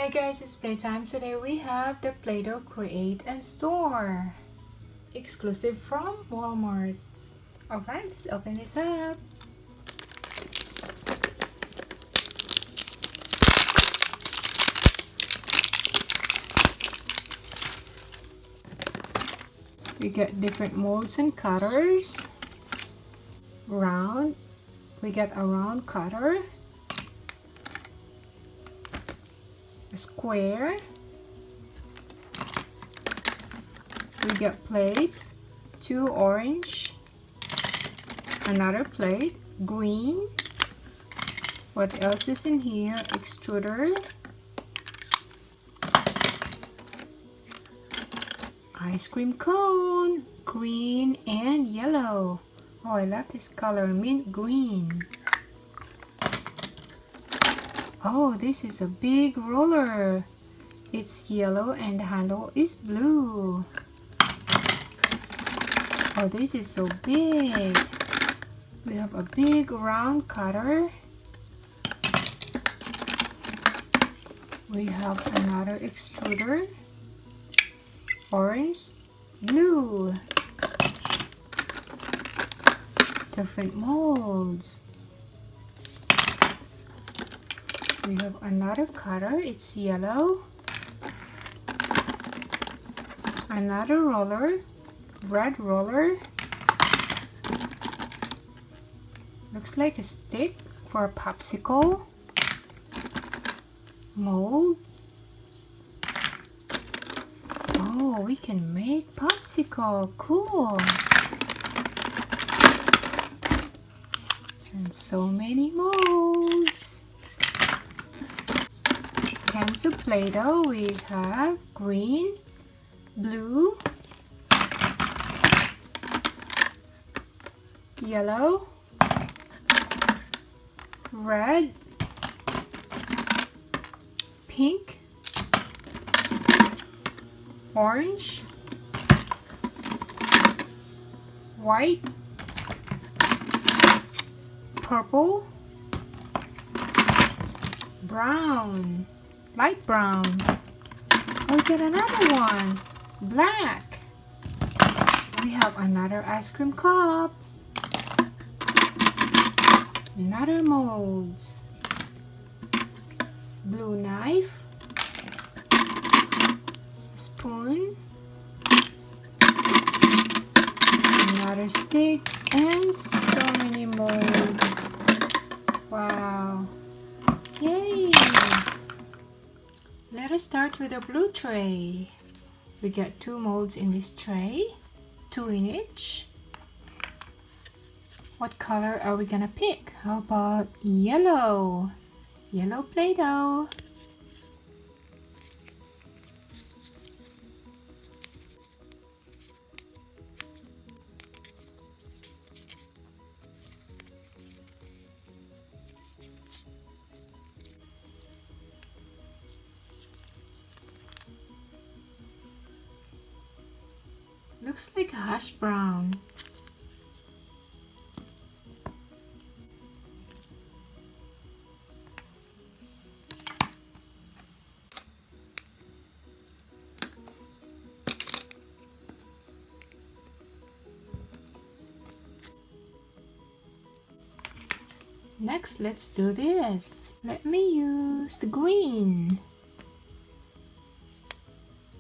Hi guys, it's playtime. Today we have the Play-Doh Create and Store, exclusive from Walmart. Alright, let's open this up. We get different molds and cutters. Round, we get a round cutter, a square, we get plates, 2 orange, another plate, green. What else is in here? Extruder, ice cream cone, green and yellow. Oh, I love this color, mint green. Oh, this is a big roller. It's yellow and the handle is blue. Oh, this is so big. We have a big round cutter. We have another extruder. Orange, blue. Different molds. We have another cutter. It's yellow. Another roller. Red roller. Looks like a stick for a popsicle. Mold. Oh, we can make popsicle. Cool. And so many molds. Cans of Play-Doh. We have green, blue, yellow, red, pink, orange, white, purple, brown, light brown. We get another one, black. We have another ice cream cup, another molds, blue knife, spoon, another stick, and so many molds. Wow. Yay! Let us start with a blue tray. We get 2 molds in this tray, 2 in each. What color are we gonna pick? How about yellow? Yellow Play-Doh. Looks like a hash brown. Next, let's do this. Let me use the green.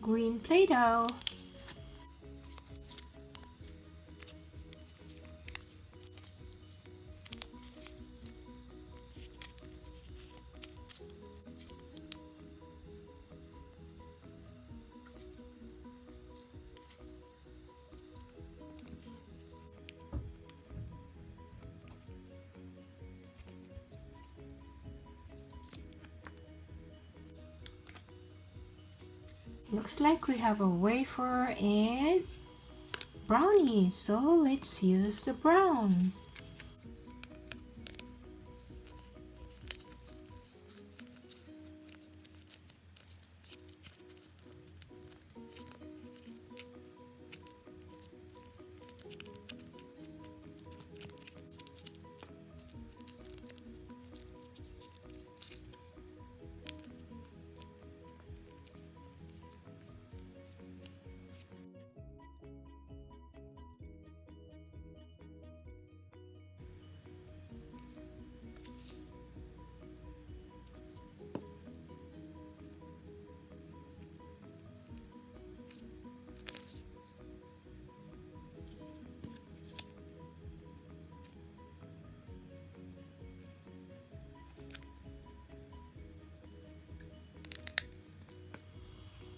Green Play-Doh. Looks like we have a wafer and brownies, so let's use the brown.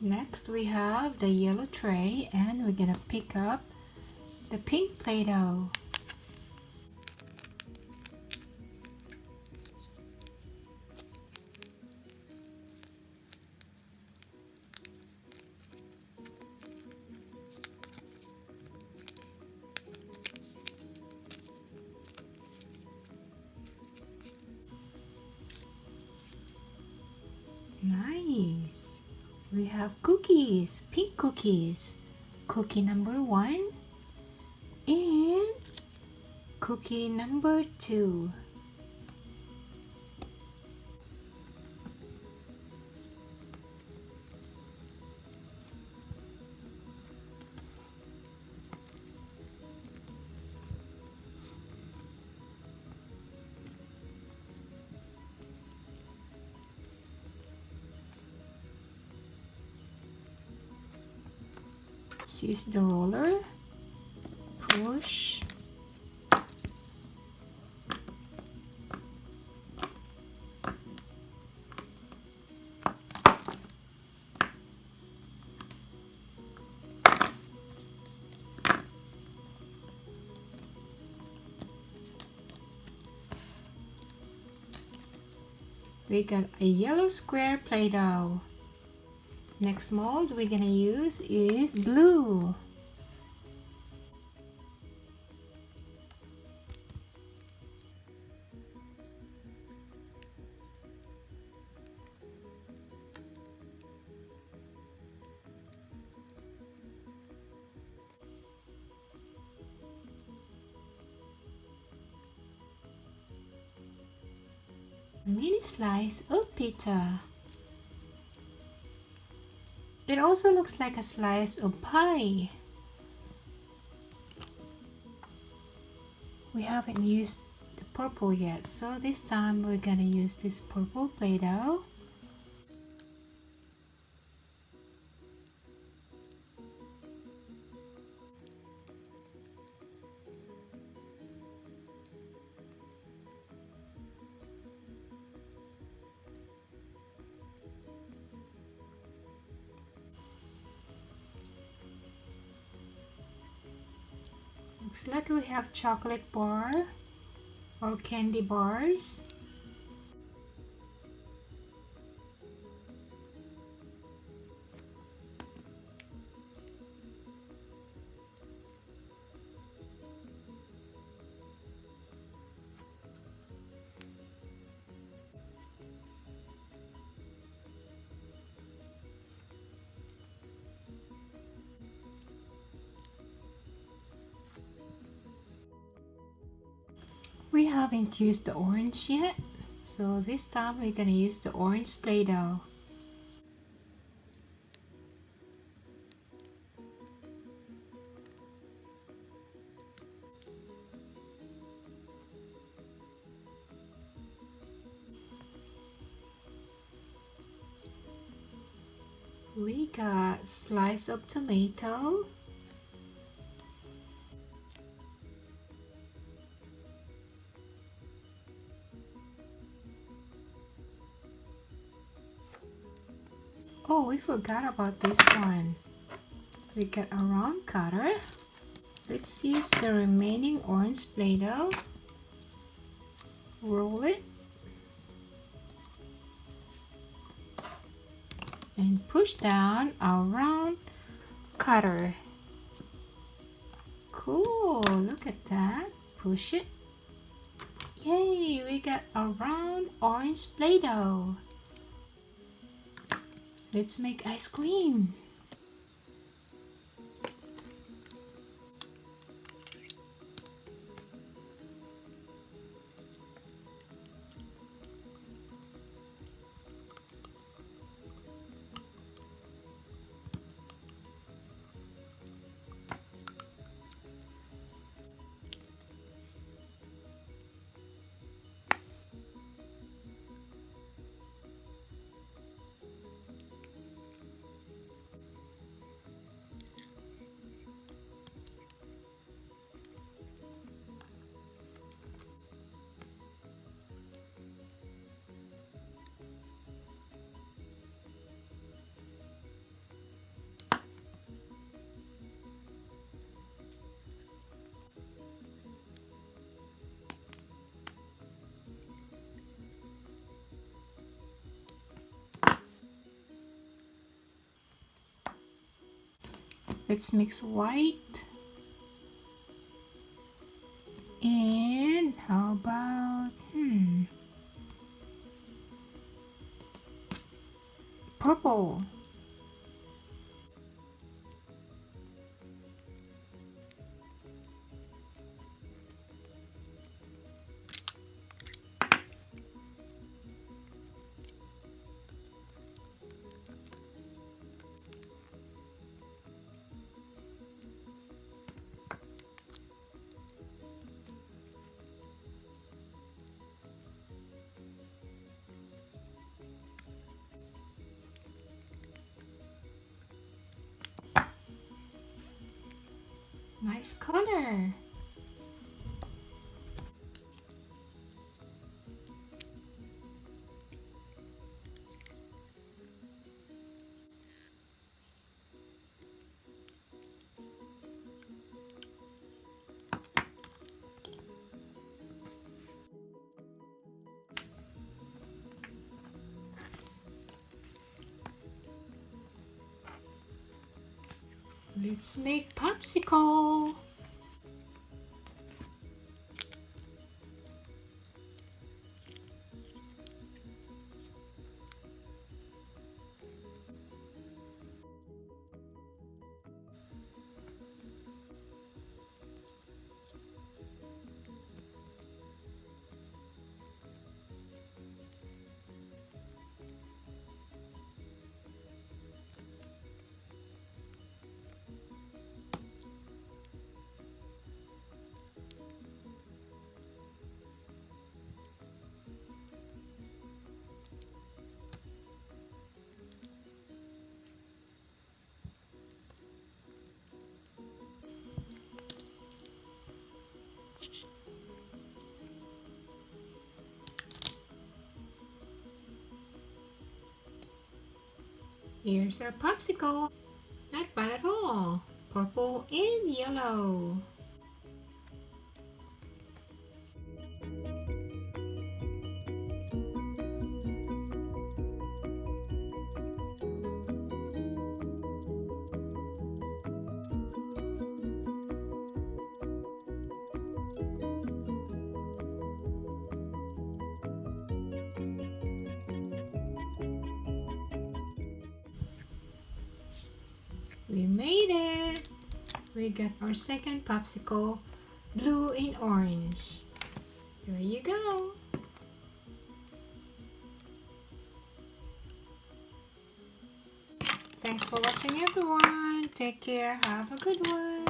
Next we have the yellow tray, and we're gonna pick up the pink Play-Doh. Nice. We have cookies, pink cookies. Cookie number 1 and cookie number 2. Let's use the roller. Push. We got a yellow square Play-Doh. Next mold we're gonna use is blue. Mini slice of pizza. It also looks like a slice of pie. We haven't used the purple yet, so this time we're gonna use this purple Play-Doh. Looks like we have chocolate bar or candy bars. We haven't used the orange yet, so this time we're gonna use the orange Play-Doh. We got slice of tomato. Oh, we forgot about this one. We got a round cutter. Let's use the remaining orange Play-Doh. Roll it. And push down our round cutter. Cool, look at that. Push it. Yay, we got a round orange Play-Doh. Let's make ice cream. Let's mix white. And how about purple? Nice color. Let's make popsicle. Here's our popsicle. Not bad at all. Purple and yellow. We made it! We got our second popsicle, blue and orange. There you go! Thanks for watching everyone. Take care. Have a good one.